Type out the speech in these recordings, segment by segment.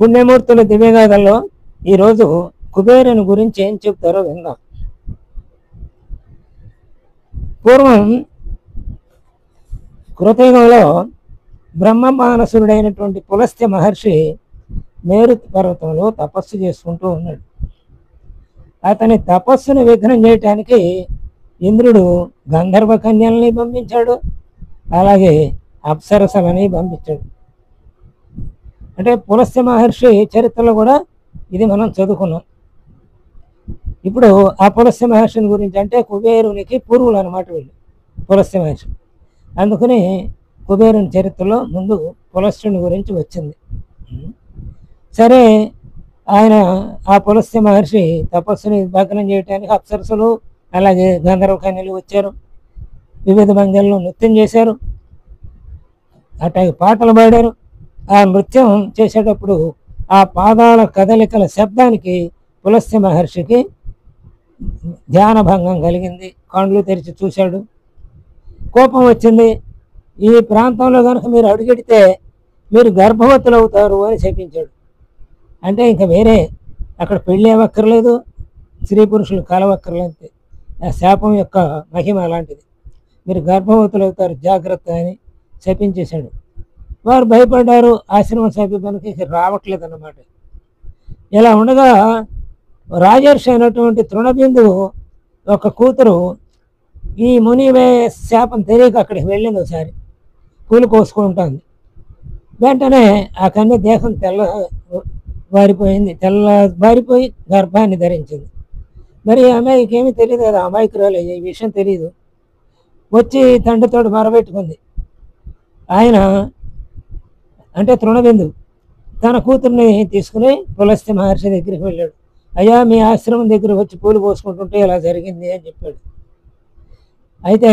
పుణ్యమూర్తుల దివ్యగాథల్లో ఈరోజు కుబేరుని గురించి ఏం చెప్తారో విందాం. పూర్వం కృతయుగంలో బ్రహ్మ మానసుడైనటువంటి పులస్త్య మహర్షి మేరు పర్వతంలో తపస్సు చేసుకుంటూ ఉన్నాడు. అతని తపస్సును విఘ్నం చేయటానికి ఇంద్రుడు గంధర్వ కన్యల్ని పంపించాడు, అలాగే అప్సరసలని పంపించాడు. అంటే పులస్త్య మహర్షి చరిత్రలో కూడా ఇది మనం చదువుకున్నాం. ఇప్పుడు ఆ పులస్త్య మహర్షిని గురించి, అంటే కుబేరునికి పూర్వులు అనమాట వీళ్ళు పులస్త్య మహర్షి. అందుకని కుబేరుని చరిత్రలో ముందు పులస్త్యుని గురించి వచ్చింది. సరే, ఆయన ఆ పులస్త్య మహర్షి తపస్సుని భగ్నం చేయడానికి అప్సరసులు అలాగే గంధర్వ కన్యలు వచ్చారు. వివిధ భంగిల్లో నృత్యం చేశారు, అట్లాగే పాటలు పాడారు. ఆ నృత్యం చేసేటప్పుడు ఆ పాదాల కదలికల శబ్దానికి పులస్త్య మహర్షికి ధ్యానభంగం కలిగింది. కళ్ళు తెరిచి చూశాడు, కోపం వచ్చింది. ఈ ప్రాంతంలో కనుక మీరు అడుగెడితే మీరు గర్భవతులు అవుతారు అని శపించాడు. అంటే ఇంకా వేరే అక్కడ పెళ్ళి అవ్వక్కర్లేదు, స్త్రీ పురుషులు కలవక్కర్లేదు. ఆ శాపం యొక్క మహిమ అలాంటిది. మీరు గర్భవతులు అవుతారు, జాగ్రత్త అని శపించేశాడు. వారు భయపడ్డారు, ఆశ్రమం సమీపానికి రావట్లేదు అన్నమాట. ఇలా ఉండగా రాజర్షి అయినటువంటి తృణబిందువు ఒక కూతురు ఈ ముని శాపం తెలియక అక్కడికి వెళ్ళింది. ఒకసారి పూలు కోసుకుంటుంది. వెంటనే ఆ కన్య దేహం తెల్లబారిపోయి గర్భాన్ని ధరించింది. మరి అమ్మాయికి ఏమీ తెలియదు కదా, అమాయకురాలు, ఈ విషయం తెలియదు. వచ్చి తండ్రితో మరబెట్టుకుంది. ఆయన అంటే తృణబిందు తన కూతుర్ని తీసుకుని పులస్త్య మహర్షి దగ్గరికి వెళ్ళాడు. అయ్యా, మీ ఆశ్రమం దగ్గర వచ్చి పూలు పోసుకుంటుంటే ఇలా జరిగింది అని చెప్పాడు. అయితే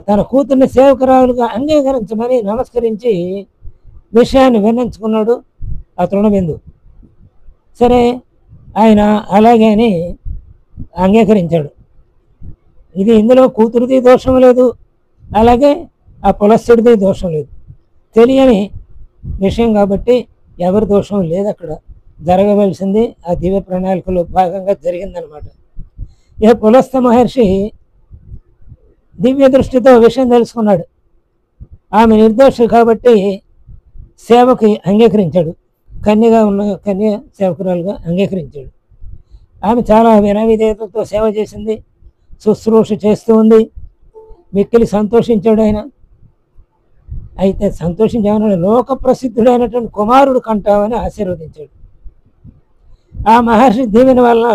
తన కూతుర్ని సేవకురాలుగా అంగీకరించమని నమస్కరించి విషయాన్ని విన్నవించుకున్నాడు ఆ తృణబిందు. సరే, ఆయన అలాగే అని అంగీకరించాడు. ఇది ఇందులో కూతురిది దోషం లేదు, అలాగే ఆ పులస్త్యుడిది దోషం లేదు. తెలియని విషయం కాబట్టి ఎవరి దోషం లేదు. అక్కడ జరగవలసింది ఆ దివ్య ప్రణాళికలో భాగంగా జరిగిందనమాట. ఇక పులస్త్య మహర్షి దివ్య దృష్టితో విషయం తెలుసుకున్నాడు. ఆమె నిర్దోషి కాబట్టి సేవకి అంగీకరించాడు. కన్య సేవకురాలుగా అంగీకరించాడు. ఆమె చాలా వినవిధేయతతో సేవ చేసింది, శుశ్రూష చేస్తూ ఉంది. మిక్కిలి సంతోషించాడు ఆయన. అయితే సంతోషించామని లోక ప్రసిద్ధుడైనటువంటి కుమారుడు కంటామని ఆశీర్వదించాడు. ఆ మహర్షి దీవెన వలన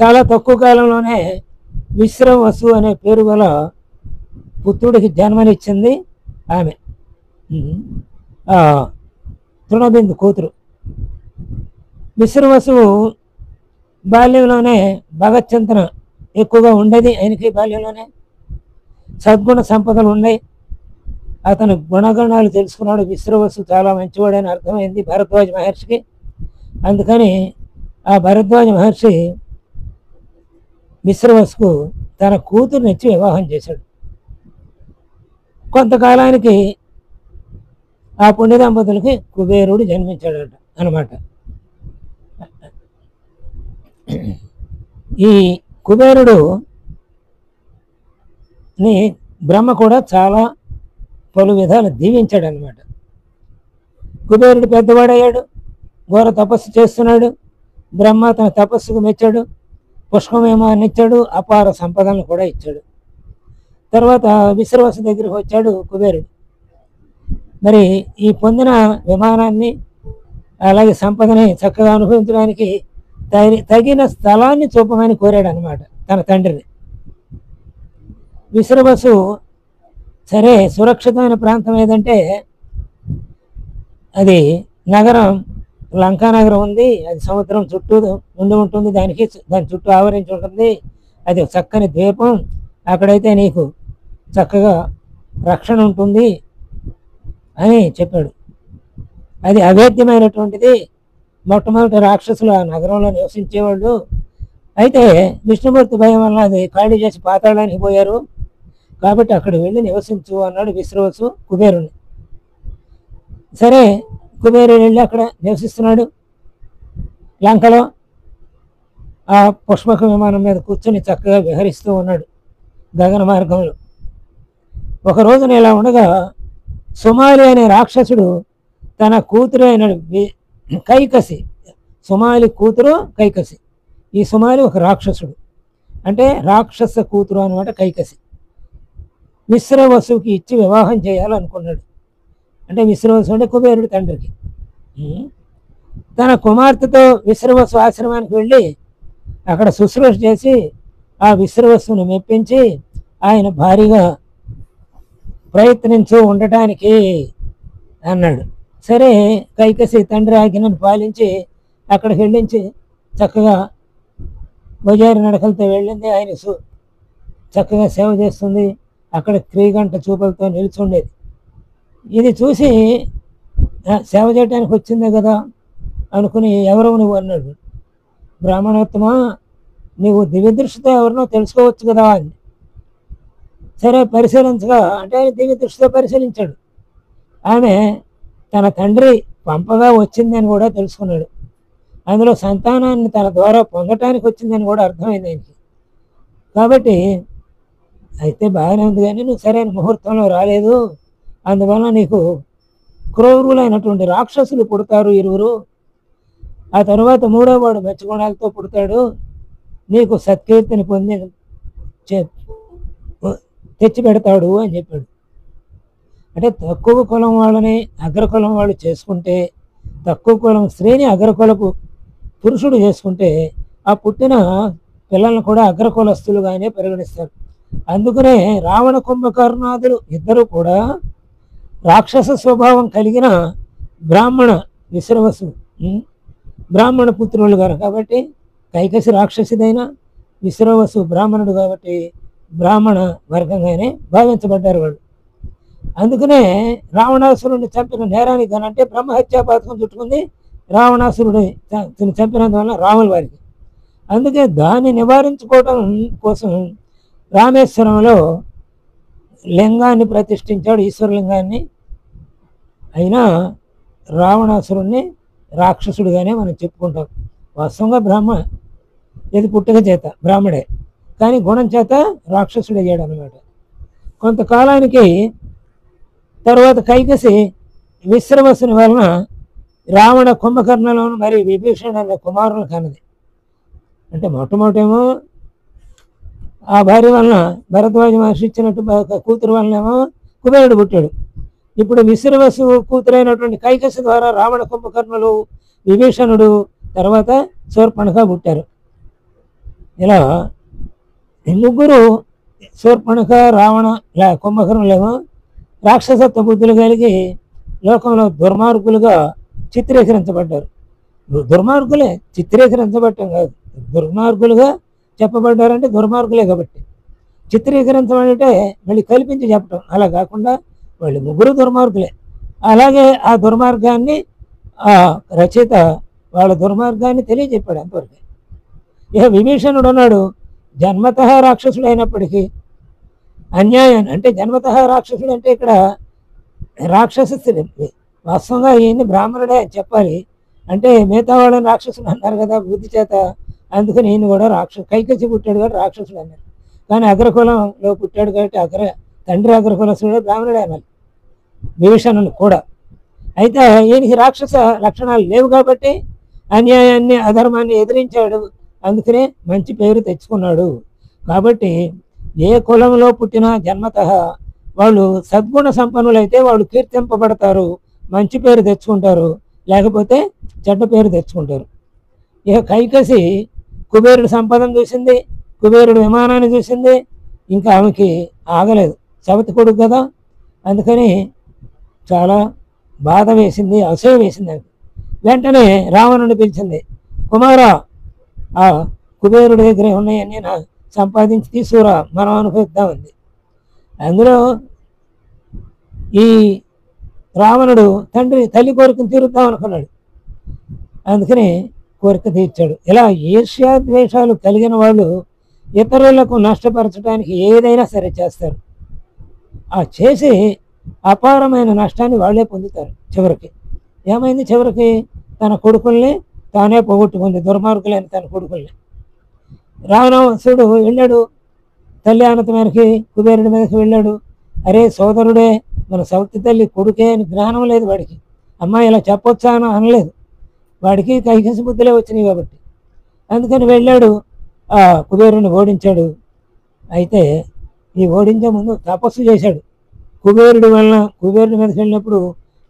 చాలా తక్కువ కాలంలోనే విశ్రవసు అనే పేరు గల పుత్రుడికి జన్మనిచ్చింది ఆమె, తృణబిందు కూతురు. విశ్రవసువు బాల్యంలోనే భగత్చింతన ఎక్కువగా ఉండేది. ఆయనకి బాల్యంలోనే సద్గుణ సంపదలు ఉన్నాయి. అతను గుణగణాలు తెలుసుకున్నాడు. విశ్రవసు చాలా మంచివాడని అర్థమైంది భరద్వాజ మహర్షికి. అందుకని ఆ భరద్వాజ మహర్షి విశ్రవసుకు తన కూతురునిచ్చి వివాహం చేశాడు. కొంతకాలానికి ఆ పుణ్య దంపతులకి కుబేరుడు జన్మించాడట అనమాట. ఈ కుబేరుడుని బ్రహ్మ కూడా చాలా పలు విధాలు దీవించాడు అనమాట. కుబేరుడు పెద్దవాడయ్యాడు, ఘోర తపస్సు చేస్తున్నాడు. బ్రహ్మ తన తపస్సుకు మెచ్చాడు, పుష్పమేమాన్ని ఇచ్చాడు, అపార సంపదలను కూడా ఇచ్చాడు. తర్వాత విశ్రవసు దగ్గరికి వచ్చాడు కుబేరుడు. మరి ఈ పొందిన విమానాన్ని అలాగే సంపదని చక్కగా అనుభవించడానికి తగిన స్థలాన్ని చూపమని కోరాడు అనమాట తన తండ్రిని. విశ్రవసు సరే, సురక్షితమైన ప్రాంతం ఏదంటే అది నగరం, లంకా నగరం ఉంది. అది సముద్రం చుట్టూ ఉంటుంది, దాని చుట్టూ ఆవరించి ఉంటుంది. అది చక్కని ద్వీపం, అక్కడైతే నీకు చక్కగా రక్షణ ఉంటుంది అని చెప్పాడు. అది అభేద్యమైనటువంటిది. మొట్టమొదటి రాక్షసులు ఆ నగరంలో నివసించేవాళ్ళు. అయితే విష్ణుమూర్తి భయం వల్ల అది ఖాళీ చేసి పాతాళానికి పోయారు, కాబట్టి అక్కడ వెళ్ళి నివసించు అన్నాడు విశ్రవసు కుబేరుని. సరే, కుబేరుడు వెళ్ళి అక్కడ నివసిస్తున్నాడు లంకలో. ఆ పుష్పక విమానం మీద కూర్చొని చక్కగా విహరిస్తూ ఉన్నాడు గగన మార్గంలో. ఒక రోజున ఇలా ఉండగా సుమాలి అనే రాక్షసుడు తన కూతురు అయిన కైకసి, సుమాలి కూతురు కైకసి, ఈ సుమాలి ఒక రాక్షసుడు, అంటే రాక్షస కూతురు అనమాట కైకసి, విశ్రవసుకి ఇచ్చి వివాహం చేయాలనుకున్నాడు. అంటే విశ్రవసు అంటే కుబేరుడి తండ్రికి. తన కుమార్తెతో విశ్రవసు ఆశ్రమానికి వెళ్ళి అక్కడ శుశ్రూష చేసి ఆ విశ్రవసుని మెప్పించి ఆయన భారీగా ప్రయత్నించు ఉండటానికి అన్నాడు. సరే, కైకసి తండ్రి ఆజ్ఞను పాలించి అక్కడికి వెళ్ళించి చక్కగా బజారు నడకలతో వెళ్ళింది. ఆయన చక్కగా సేవ చేస్తుంది. అక్కడ క్రీగంట చూపులతో నిల్చుండేది. ఇది చూసి సేవ చేయడానికి వచ్చిందే కదా అనుకుని, ఎవరు నువ్వు అన్నాడు. బ్రాహ్మణోత్తమ, నీవు దివ్యదృష్టితో ఎవరినో తెలుసుకోవచ్చు కదా అని. సరే పరిశీలించగా అంటే ఆయన దివ్యదృష్టితో పరిశీలించాడు. ఆమె తన తండ్రి పంపగా వచ్చిందని కూడా తెలుసుకున్నాడు. అందులో సంతానాన్ని తన ద్వారా పొందటానికి వచ్చిందని కూడా అర్థమైంది ఆయనకి. కాబట్టి అయితే బాగానే ఉంది, కానీ నువ్వు సరైన ముహూర్తంలో రాలేదు, అందువల్ల నీకు క్రూరులైనటువంటి రాక్షసులు పుడతారు ఇరువురు. ఆ తర్వాత మూడో వాడు మెచ్చగుణాలతో పుడతాడు, నీకు సత్కీర్తిని పొంది తెచ్చి పెడతాడు అని చెప్పాడు. అంటే తక్కువ కులం వాళ్ళని అగ్రకులం వాళ్ళు చేసుకుంటే, తక్కువ కులం స్త్రీని అగ్రకులపు పురుషుడు చేసుకుంటే ఆ పుట్టిన పిల్లలను కూడా అగ్రకులస్తులుగానే పరిగణిస్తారు. అందుకనే రావణ కుంభకర్ణాదులు ఇద్దరు కూడా రాక్షస స్వభావం కలిగిన బ్రాహ్మణ విశ్రవసు బ్రాహ్మణ పుత్రులు గారు. కాబట్టి కైకసి రాక్షసిదైన విశ్రవసు బ్రాహ్మణుడు కాబట్టి బ్రాహ్మణ వర్గంగానే భావించబడ్డారు వాళ్ళు. అందుకనే రావణాసురుడిని చంపిన నేరానికి గానంటే బ్రహ్మహత్యా పథకం చుట్టుకుంది రావణాసురుడి చంపినందువల్ల రాముల వారికి. అందుకే దాన్ని నివారించుకోవడం కోసం రామేశ్వరంలో లింగాన్ని ప్రతిష్ఠించాడు, ఈశ్వరలింగాన్ని. అయినా రావణాసురుణ్ణి రాక్షసుడిగానే మనం చెప్పుకుంటాం. వాస్తవంగా ఇది పుట్టుక చేత బ్రాహ్మడే, కానీ గుణం చేత రాక్షసుడు అయ్యాడు అనమాట. కొంతకాలానికి తర్వాత కైకసి విశ్రవసుని వలన రావణ కుంభకర్ణలోను మరి విభీషణ అనే కుమారులు కన్నది. అంటే మొట్టమొదటేమో ఆ భార్య వలన భరద్వాజ మహర్షి ఇచ్చినట్టు కూతురు వలనేమో కుబేరుడు పుట్టాడు. ఇప్పుడు విశ్రవసు కూతురైనటువంటి కైకసి ద్వారా రావణ కుంభకర్ణులు, విభీషణుడు, తర్వాత శూర్పణఖ పుట్టారు. ఇలా ఈ ముగ్గురు శూర్పణఖ, రావణ, కుంభకర్ణులేమో రాక్షసత్వ బుద్ధులు కలిగి లోకంలో దుర్మార్గులుగా చిత్రీకరించబడ్డారు. దుర్మార్గులే, చిత్రీకరించబడటం కాదు, దుర్మార్గులుగా చెప్పబడ్డారంటే దుర్మార్గులే కాబట్టి. చిత్రీకరించమంటే మళ్ళీ కల్పించి చెప్పటం అలా కాకుండా వాళ్ళు ముగ్గురు దుర్మార్గులే. అలాగే ఆ దుర్మార్గాన్ని ఆ రచయిత వాళ్ళ దుర్మార్గాన్ని తెలియజెప్పాడు అంతవరకు. ఇక విభీషణుడు ఉన్నాడు, జన్మతః రాక్షసుడు అయినప్పటికీ అన్యాయాన్ని, అంటే జన్మతః రాక్షసుడు అంటే ఇక్కడ రాక్షస వాస్తవంగా ఈయన్ని బ్రాహ్మణుడే అని చెప్పాలి. అంటే మిగతా వాళ్ళని రాక్షసుడు అన్నారు కదా బుద్ధి చేత, అందుకని ఈయన కూడా కైకసి పుట్టాడు కాబట్టి రాక్షసుడు అన్నారు. కానీ అగ్రకులంలో పుట్టాడు కాబట్టి తండ్రి అగ్రకులసుడే బ్రాహ్మణుడే అన్నారు విభీషణుడు కూడా. అయితే ఈయనకి రాక్షస లక్షణాలు లేవు కాబట్టి అన్యాయాన్ని, అధర్మాన్ని ఎదిరించాడు, అందుకనే మంచి పేరు తెచ్చుకున్నాడు. కాబట్టి ఏ కులంలో పుట్టినా జన్మతః వాళ్ళు సద్గుణ సంపన్నులైతే వాళ్ళు కీర్తింపబడతారు, మంచి పేరు తెచ్చుకుంటారు, లేకపోతే చెడ్డ పేరు తెచ్చుకుంటారు. ఇక కైకసి కుబేరుడు సంపదను చూసింది, కుబేరుడు విమానాన్ని చూసింది, ఇంకా ఆమెకి ఆగలేదు, సవతి కొడుకు కదా, అందుకని చాలా బాధ వేసింది, అసూయ వేసింది ఆమె. వెంటనే రావణుని పిలిచింది, కుమారా ఆ కుబేరుడి దగ్గర ఉన్నాయని సంపాదించి తీసుకురా, మనం అనుభవిద్దామంది. అందులో ఈ రావణుడు తల్లి కోరికను తీరుద్దాం అనుకున్నాడు, అందుకని కోరిక తీర్చాడు. ఇలా ఈర్ష్యాద్వేషాలు కలిగిన వాళ్ళు ఇతరులకు నష్టపరచడానికి ఏదైనా సరే చేస్తారు. ఆ చేసి అపారమైన నష్టాన్ని వాళ్ళే పొందుతారు చివరికి. ఏమైంది? చివరికి తన కొడుకుల్ని తానే పోగొట్టుకుంది, దుర్మార్గులైన తన కొడుకుల్ని. రావణాసుడు వెళ్ళాడు తల్లి ఆనత మేరకి కుబేరుడి మీదకి వెళ్ళాడు. అరే సోదరుడే, మన సౌతి తల్లి కొడుకే అని జ్ఞానం లేదు వాడికి. అమ్మాయి ఇలా చెప్పొచ్చా అని అనలేదు, వాడికి కైకసి బుద్ధులే వచ్చినాయి కాబట్టి. అందుకని వెళ్ళాడు, ఆ కుబేరుని ఓడించాడు. అయితే ఈ ఓడించే ముందు తపస్సు చేశాడు. కుబేరుడి మీదకి వెళ్ళినప్పుడు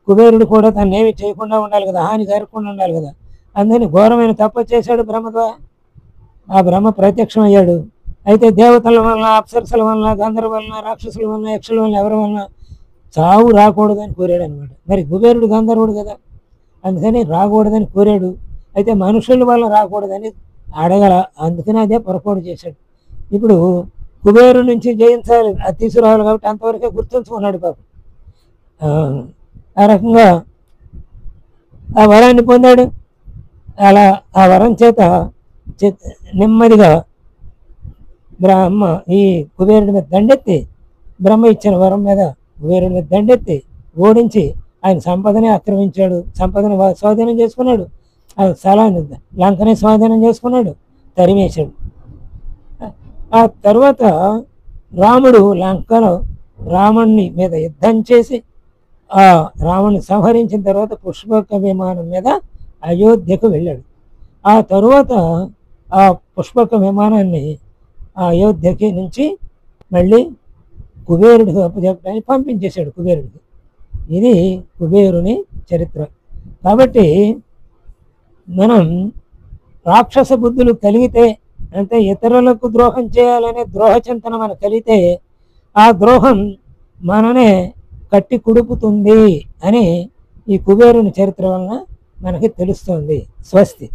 కుబేరుడు కూడా తనేమి చేయకుండా ఉండాలి కదా, హాని జరగకుండా ఉండాలి కదా. అందుకని ఘోరమైన తపస్సు చేశాడు బ్రహ్మ ద్వారా. ఆ బ్రహ్మ ప్రత్యక్షం అయ్యాడు. అయితే దేవతల వలన, అప్సరసల వలన, గంధర్వ వలన, రాక్షసుల వలన, యక్షుల వలన, ఎవరి వలన చావు రాకూడదని కోరాడు అనమాట. మరి కుబేరుడు గంధర్వుడు కదా, అందుకని రాకూడదని కోరాడు. అయితే మనుషుల వల్ల రాకూడదని అడగల, అందుకని అదే పొరపాటు చేశాడు. ఇప్పుడు కుబేరు నుంచి జయించాలి, అది తీసుకురావాలి కాబట్టి అంతవరకే గుర్తుంచుకున్నాడు పాపం. ఆ రకంగా ఆ వరాన్ని పొందాడు. అలా ఆ వరం చేత నెమ్మదిగా బ్రహ్మ ఈ కుబేరుడి మీద దండెత్తి, బ్రహ్మ ఇచ్చిన వరం మీద కుబేరుడి మీద దండెత్తి ఓడించి ఆయన సంపదని ఆక్రమించాడు, సంపదని స్వాధీనం చేసుకున్నాడు. ఆ స్థలాన్ని లంకని స్వాధీనం చేసుకున్నాడు, తరిమేశాడు. ఆ తర్వాత రాముడు లంకలో రావణుని మీద యుద్ధం చేసి ఆ రావణుని సంహరించిన తర్వాత పుష్పక విమానం మీద అయోధ్యకు వెళ్ళాడు. ఆ తరువాత ఆ పుష్పక విమానాన్ని ఆ అయోధ్యకి నుంచి మళ్ళీ కుబేరుడికి అప్పచెప్పడానికి పంపించేశాడు కుబేరుడికి. ఇది కుబేరుని చరిత్ర. కాబట్టి మనం రాక్షస బుద్ధులు కలిగితే, అంటే ఇతరులకు ద్రోహం చేయాలనే ద్రోహ చింతన మనకు కలిగితే ఆ ద్రోహం మననే కట్టి కుడుపుతుంది అని ఈ కుబేరుని చరిత్ర వలన మనకి తెలుస్తుంది. స్వస్తి.